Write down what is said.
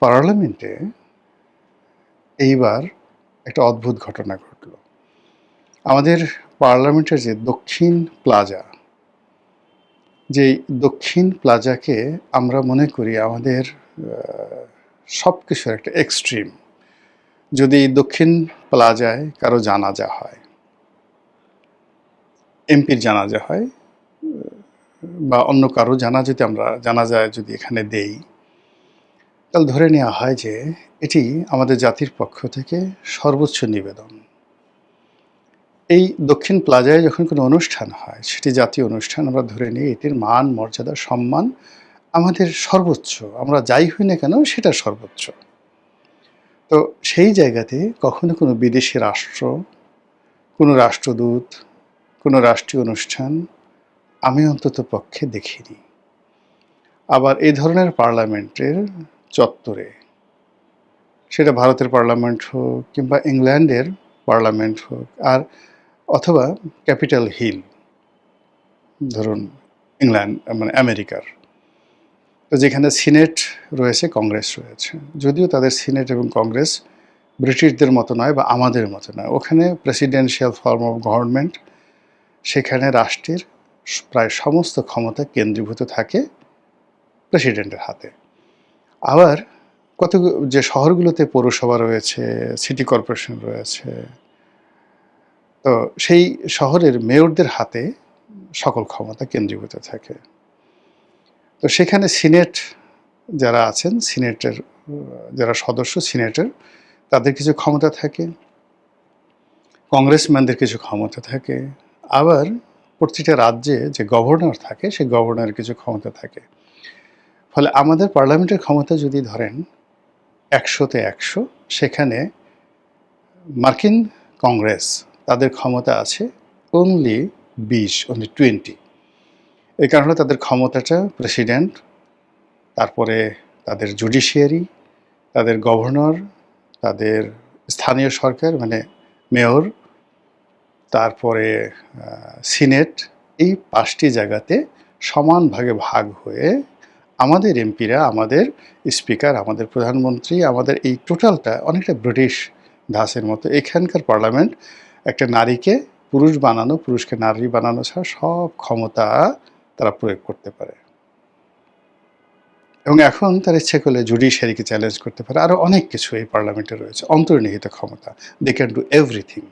পার্লামেন্টে এইবার একটা অদ্ভুত ঘটনা ঘটল। আমাদের পার্লামেন্টের যে দক্ষিণ প্লাজা, যেই দক্ষিণ প্লাজাকে আমরা মনে করি আমাদের সব কিছুর একটা এক্সট্রিম। যদি দক্ষিণ প্লাজায় কারো জানাজা হয়, এমপির জানাজা হয় বা অন্য কারো জানাজায় যদি এখানে দেই, তাহলে ধরে নেওয়া হয় যে এটি আমাদের জাতির পক্ষ থেকে সর্বোচ্চ নিবেদন। এই দক্ষিণ প্লাজায় যখন কোনো অনুষ্ঠান হয়, সেটি জাতীয় অনুষ্ঠান, আমরা ধরে নিই এটির মান, মর্যাদা, সম্মান আমাদের সর্বোচ্চ। আমরা যাই হই না কেন সেটা সর্বোচ্চ। তো সেই জায়গাতে কখনো কোনো বিদেশি রাষ্ট্র, কোনো রাষ্ট্রদূত, কোনো রাষ্ট্রীয় অনুষ্ঠান আমি অন্তত পক্ষে দেখিনি। আবার এই ধরনের পার্লামেন্টের চত্বরে, সেটা ভারতের পার্লামেন্ট হোক কিংবা ইংল্যান্ডের পার্লামেন্ট হোক, আর অথবা ক্যাপিটাল হিল, ধরুন ইংল্যান্ড মানে আমেরিকার, তো যেখানে সিনেট রয়েছে, কংগ্রেস রয়েছে, যদিও তাদের সিনেট এবং কংগ্রেস ব্রিটিশদের মতো নয় বা আমাদের মতো নয়, ওখানে প্রেসিডেন্সিয়াল ফর্ম অফ গভর্নমেন্ট, সেখানে রাষ্ট্রের প্রায় সমস্ত ক্ষমতা কেন্দ্রীভূত থাকে প্রেসিডেন্টের হাতে। আবার কত যে শহরগুলোতে পৌরসভা রয়েছে, সিটি কর্পোরেশন রয়েছে, তো সেই শহরের মেয়রদের হাতে সকল ক্ষমতা কেন্দ্রীভূত থাকে। তো সেখানে সিনেট যারা আছেন, সিনেটের যারা সদস্য, সিনেটের তাদের কিছু ক্ষমতা থাকে, কংগ্রেসম্যানদের কিছু ক্ষমতা থাকে, আবার প্রতিটা রাজ্যে যে গভর্নর থাকে, সেই গভর্নরের কিছু ক্ষমতা থাকে। ফলে আমাদের পার্লামেন্টের ক্ষমতা যদি ধরেন 100-তে 100, সেখানে মার্কিন কংগ্রেস তাদের ক্ষমতা আছে অনলি 20, 20। এই কারণে তাদের ক্ষমতাটা প্রেসিডেন্ট, তারপরে তাদের জুডিশিয়ারি, তাদের গভর্নর, তাদের স্থানীয় সরকার মানে মেয়র, তারপরে সিনেট, এই 5টি জায়গাতে সমান ভাগে ভাগ হয়ে আমাদের এমপিরা, আমাদের স্পিকার, আমাদের প্রধানমন্ত্রী, আমাদের এই টোটালটা অনেকটা ব্রিটিশ ধাঁচের মতো। এখানকার পার্লামেন্ট একটা নারীকে পুরুষ বানানো, পুরুষকে নারী বানানো ছাড়া সব ক্ষমতা তারা প্রয়োগ করতে পারে। এবং এখন তার ইচ্ছে করলে জুডিশিয়ারিকে চ্যালেঞ্জ করতে পারে। আরও অনেক কিছু এই পার্লামেন্টে রয়েছে, অন্তর্নিহিত ক্ষমতা। They can do everything.